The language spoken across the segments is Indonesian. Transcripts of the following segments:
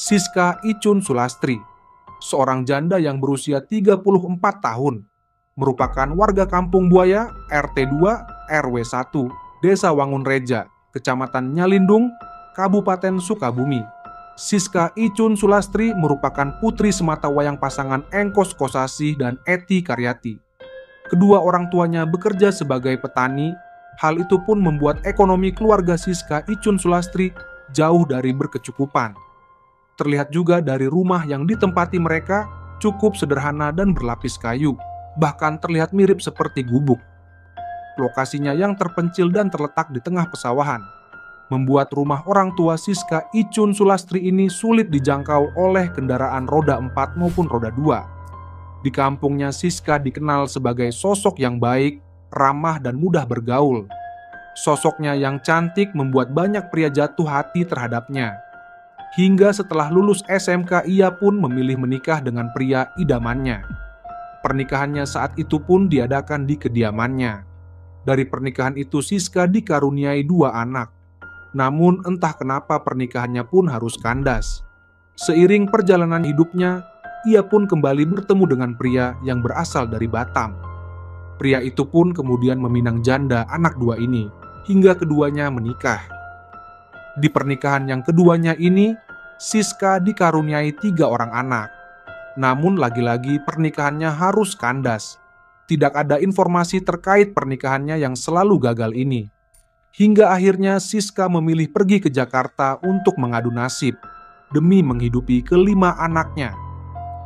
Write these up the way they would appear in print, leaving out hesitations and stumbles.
Siska Icun Sulastri, seorang janda yang berusia 34 tahun, merupakan warga Kampung Buaya RT 2 RW 1, Desa Wangunreja, Kecamatan Nyalindung, Kabupaten Sukabumi. Siska Icun Sulastri merupakan putri sematawayang pasangan Engkos Kosasih dan Eti Karyati. Kedua orang tuanya bekerja sebagai petani. Hal itu pun membuat ekonomi keluarga Siska Icun Sulastri jauh dari berkecukupan. Terlihat juga dari rumah yang ditempati mereka cukup sederhana dan berlapis kayu, bahkan terlihat mirip seperti gubuk. Lokasinya yang terpencil dan terletak di tengah pesawahan membuat rumah orang tua Siska Icun Sulastri ini sulit dijangkau oleh kendaraan roda 4 maupun roda 2. Di kampungnya, Siska dikenal sebagai sosok yang baik, ramah, dan mudah bergaul. Sosoknya yang cantik membuat banyak pria jatuh hati terhadapnya. Hingga setelah lulus SMK, ia pun memilih menikah dengan pria idamannya. Pernikahannya saat itu pun diadakan di kediamannya. Dari pernikahan itu, Siska dikaruniai 2 anak. Namun entah kenapa pernikahannya pun harus kandas. Seiring perjalanan hidupnya, ia pun kembali bertemu dengan pria yang berasal dari Batam. Pria itu pun kemudian meminang janda anak 2 ini, hingga keduanya menikah. Di pernikahan yang keduanya ini, Siska dikaruniai 3 orang anak. Namun lagi-lagi pernikahannya harus kandas. Tidak ada informasi terkait pernikahannya yang selalu gagal ini. Hingga akhirnya Siska memilih pergi ke Jakarta untuk mengadu nasib demi menghidupi kelima anaknya.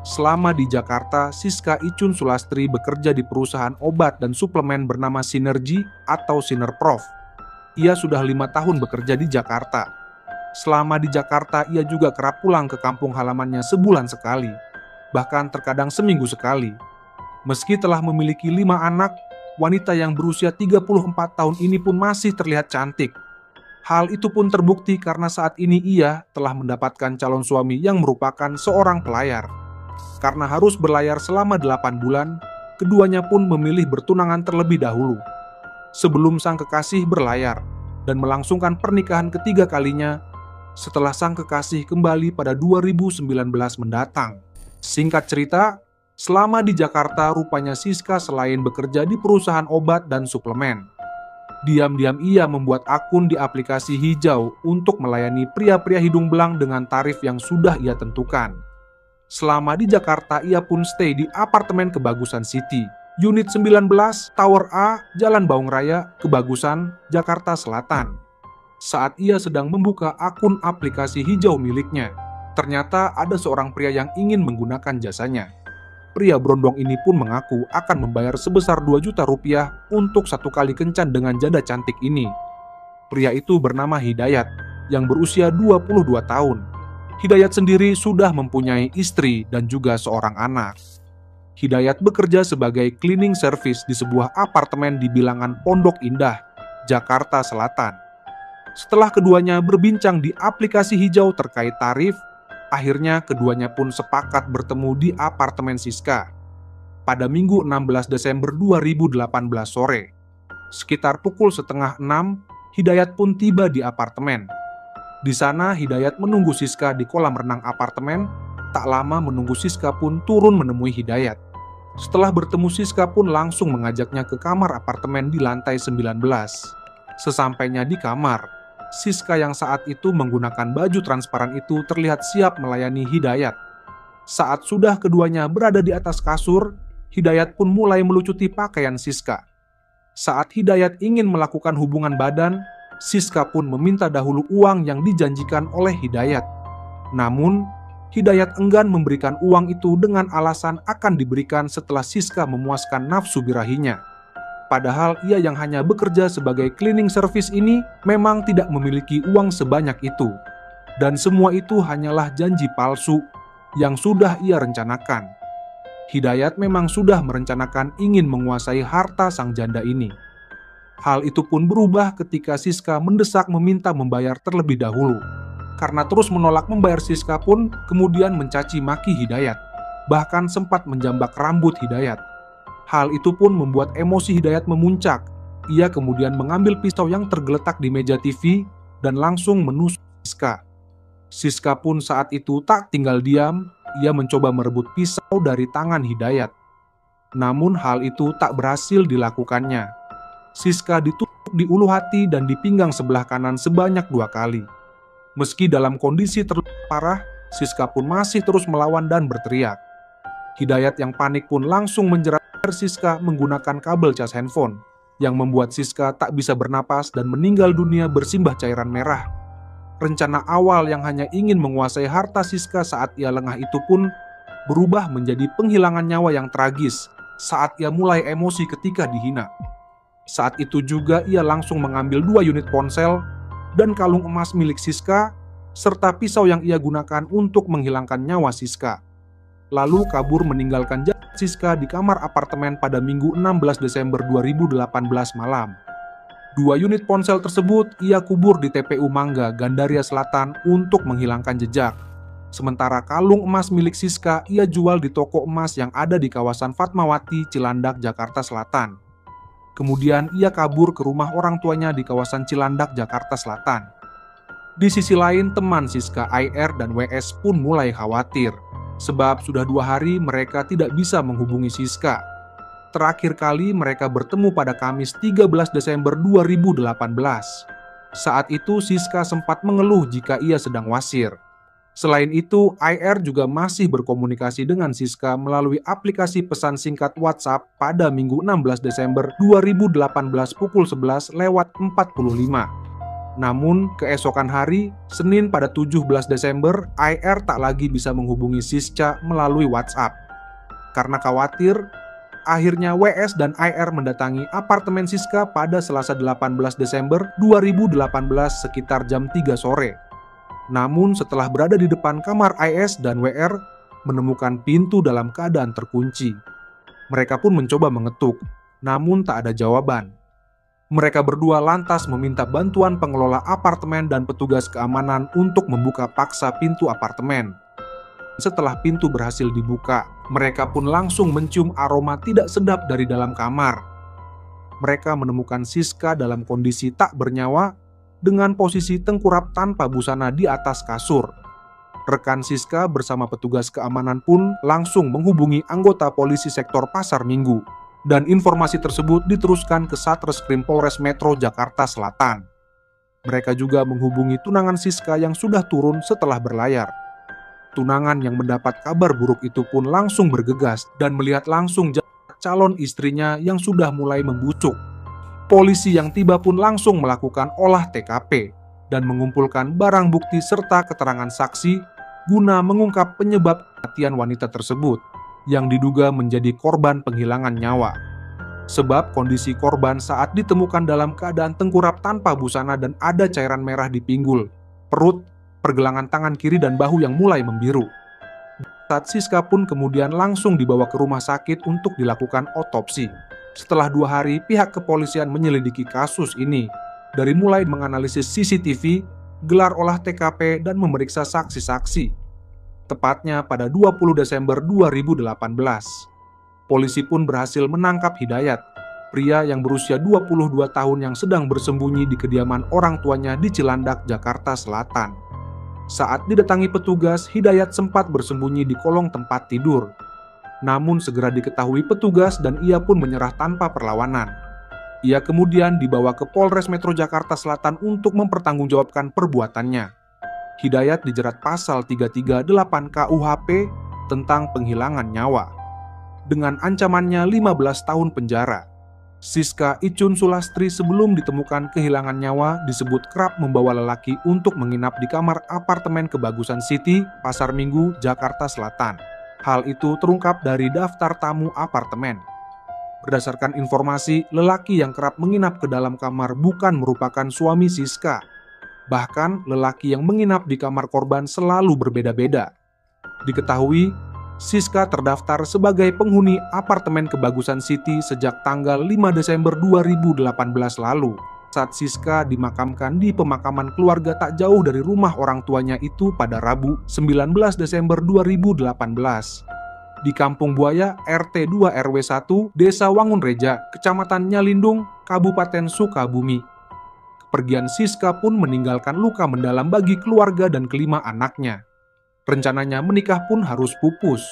Selama di Jakarta, Siska Icun Sulastri bekerja di perusahaan obat dan suplemen bernama Sinergi atau Sinerprof. Ia sudah 5 tahun bekerja di Jakarta. Selama di Jakarta, ia juga kerap pulang ke kampung halamannya sebulan sekali, bahkan terkadang seminggu sekali. Meski telah memiliki 5 anak, wanita yang berusia 34 tahun ini pun masih terlihat cantik. Hal itu pun terbukti karena saat ini ia telah mendapatkan calon suami yang merupakan seorang pelayar. Karena harus berlayar selama 8 bulan, keduanya pun memilih bertunangan terlebih dahulu sebelum sang kekasih berlayar dan melangsungkan pernikahan ketiga kalinya setelah sang kekasih kembali pada 2019 mendatang. Singkat cerita, selama di Jakarta, rupanya Siska selain bekerja di perusahaan obat dan suplemen, diam-diam ia membuat akun di aplikasi hijau untuk melayani pria-pria hidung belang dengan tarif yang sudah ia tentukan. Selama di Jakarta, ia pun stay di apartemen Kebagusan City, Unit 19, Tower A, Jalan Baung Raya, Kebagusan, Jakarta Selatan. Saat ia sedang membuka akun aplikasi hijau miliknya, ternyata ada seorang pria yang ingin menggunakan jasanya. Pria berondong ini pun mengaku akan membayar sebesar 2 juta rupiah untuk 1 kali kencan dengan janda cantik ini. Pria itu bernama Hidayat, yang berusia 22 tahun. Hidayat sendiri sudah mempunyai istri dan juga seorang anak. Hidayat bekerja sebagai cleaning service di sebuah apartemen di bilangan Pondok Indah, Jakarta Selatan. Setelah keduanya berbincang di aplikasi hijau terkait tarif, akhirnya keduanya pun sepakat bertemu di apartemen Siska pada Minggu 16 Desember 2018 sore. Sekitar pukul setengah 6, Hidayat pun tiba di apartemen. Di sana Hidayat menunggu Siska di kolam renang apartemen. Tak lama menunggu, Siska pun turun menemui Hidayat. Setelah bertemu, Siska pun langsung mengajaknya ke kamar apartemen di lantai 19. Sesampainya di kamar, Siska yang saat itu menggunakan baju transparan itu terlihat siap melayani Hidayat. Saat sudah keduanya berada di atas kasur, Hidayat pun mulai melucuti pakaian Siska. Saat Hidayat ingin melakukan hubungan badan, Siska pun meminta dahulu uang yang dijanjikan oleh Hidayat. Namun, Hidayat enggan memberikan uang itu dengan alasan akan diberikan setelah Siska memuaskan nafsu birahinya. Padahal ia yang hanya bekerja sebagai cleaning service ini memang tidak memiliki uang sebanyak itu. Dan semua itu hanyalah janji palsu yang sudah ia rencanakan. Hidayat memang sudah merencanakan ingin menguasai harta sang janda ini. Hal itu pun berubah ketika Siska mendesak meminta membayar terlebih dahulu. Karena terus menolak membayar, Siska pun kemudian mencaci maki Hidayat, bahkan sempat menjambak rambut Hidayat. Hal itu pun membuat emosi Hidayat memuncak. Ia kemudian mengambil pisau yang tergeletak di meja TV dan langsung menusuk Siska. Siska pun saat itu tak tinggal diam, ia mencoba merebut pisau dari tangan Hidayat. Namun hal itu tak berhasil dilakukannya. Siska ditusuk di ulu hati dan di pinggang sebelah kanan sebanyak 2 kali. Meski dalam kondisi terluka parah, Siska pun masih terus melawan dan berteriak. Hidayat yang panik pun langsung menjerat Siska menggunakan kabel cas handphone, yang membuat Siska tak bisa bernapas dan meninggal dunia bersimbah cairan merah. Rencana awal yang hanya ingin menguasai harta Siska saat ia lengah itu pun berubah menjadi penghilangan nyawa yang tragis saat ia mulai emosi ketika dihina. Saat itu juga ia langsung mengambil 2 unit ponsel dan kalung emas milik Siska, serta pisau yang ia gunakan untuk menghilangkan nyawa Siska. Lalu kabur meninggalkan jasad Siska di kamar apartemen pada Minggu 16 Desember 2018 malam. 2 unit ponsel tersebut ia kubur di TPU Mangga, Gandaria Selatan untuk menghilangkan jejak. Sementara kalung emas milik Siska ia jual di toko emas yang ada di kawasan Fatmawati, Cilandak, Jakarta Selatan. Kemudian ia kabur ke rumah orang tuanya di kawasan Cilandak, Jakarta Selatan. Di sisi lain, teman Siska IR dan WS pun mulai khawatir, sebab sudah 2 hari mereka tidak bisa menghubungi Siska. Terakhir kali mereka bertemu pada Kamis 13 Desember 2018. Saat itu Siska sempat mengeluh jika ia sedang wasir. Selain itu, IR juga masih berkomunikasi dengan Siska melalui aplikasi pesan singkat WhatsApp pada Minggu 16 Desember 2018 pukul 11 lewat 45. Namun, keesokan hari, Senin pada 17 Desember, IR tak lagi bisa menghubungi Siska melalui WhatsApp. Karena khawatir, akhirnya WS dan IR mendatangi apartemen Siska pada Selasa 18 Desember 2018 sekitar jam 3 sore. Namun setelah berada di depan kamar IS dan WR, menemukan pintu dalam keadaan terkunci. Mereka pun mencoba mengetuk, namun tak ada jawaban. Mereka berdua lantas meminta bantuan pengelola apartemen dan petugas keamanan untuk membuka paksa pintu apartemen. Setelah pintu berhasil dibuka, mereka pun langsung mencium aroma tidak sedap dari dalam kamar. Mereka menemukan Siska dalam kondisi tak bernyawa dengan posisi tengkurap tanpa busana di atas kasur. Rekan Siska bersama petugas keamanan pun langsung menghubungi anggota polisi sektor Pasar Minggu, dan informasi tersebut diteruskan ke Satreskrim Polres Metro Jakarta Selatan. Mereka juga menghubungi tunangan Siska yang sudah turun setelah berlayar. Tunangan yang mendapat kabar buruk itu pun langsung bergegas dan melihat langsung calon istrinya yang sudah mulai membusuk. Polisi yang tiba pun langsung melakukan olah TKP dan mengumpulkan barang bukti serta keterangan saksi guna mengungkap penyebab kematian wanita tersebut yang diduga menjadi korban penghilangan nyawa. Sebab kondisi korban saat ditemukan dalam keadaan tengkurap tanpa busana dan ada cairan merah di pinggul, perut, pergelangan tangan kiri dan bahu yang mulai membiru. Saat Siska pun kemudian langsung dibawa ke rumah sakit untuk dilakukan otopsi. Setelah 2 hari, pihak kepolisian menyelidiki kasus ini, dari mulai menganalisis CCTV, gelar olah TKP, dan memeriksa saksi-saksi. Tepatnya pada 20 Desember 2018, polisi pun berhasil menangkap Hidayat, pria yang berusia 22 tahun yang sedang bersembunyi di kediaman orang tuanya di Cilandak, Jakarta Selatan. Saat didatangi petugas, Hidayat sempat bersembunyi di kolong tempat tidur. Namun segera diketahui petugas dan ia pun menyerah tanpa perlawanan. Ia kemudian dibawa ke Polres Metro Jakarta Selatan untuk mempertanggungjawabkan perbuatannya. Hidayat dijerat pasal 338 KUHP tentang penghilangan nyawa, dengan ancamannya 15 tahun penjara. Siska Icun Sulastri sebelum ditemukan kehilangan nyawa disebut kerap membawa lelaki untuk menginap di kamar apartemen Kebagusan City, Pasar Minggu, Jakarta Selatan. Hal itu terungkap dari daftar tamu apartemen. Berdasarkan informasi, lelaki yang kerap menginap ke dalam kamar bukan merupakan suami Siska. Bahkan, lelaki yang menginap di kamar korban selalu berbeda-beda. Diketahui, Siska terdaftar sebagai penghuni apartemen Kebagusan City sejak tanggal 5 Desember 2018 lalu, saat Siska dimakamkan di pemakaman keluarga tak jauh dari rumah orang tuanya itu pada Rabu 19 Desember 2018 di Kampung Buaya RT 2 RW 1 Desa Wangunreja, Kecamatan Nyalindung, Kabupaten Sukabumi. Kepergian Siska pun meninggalkan luka mendalam bagi keluarga dan kelima anaknya. Rencananya menikah pun harus pupus.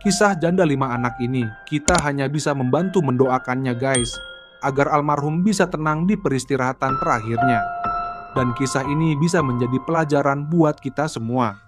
Kisah janda 5 anak ini, kita hanya bisa membantu mendoakannya guys, agar almarhum bisa tenang di peristirahatan terakhirnya. Dan kisah ini bisa menjadi pelajaran buat kita semua.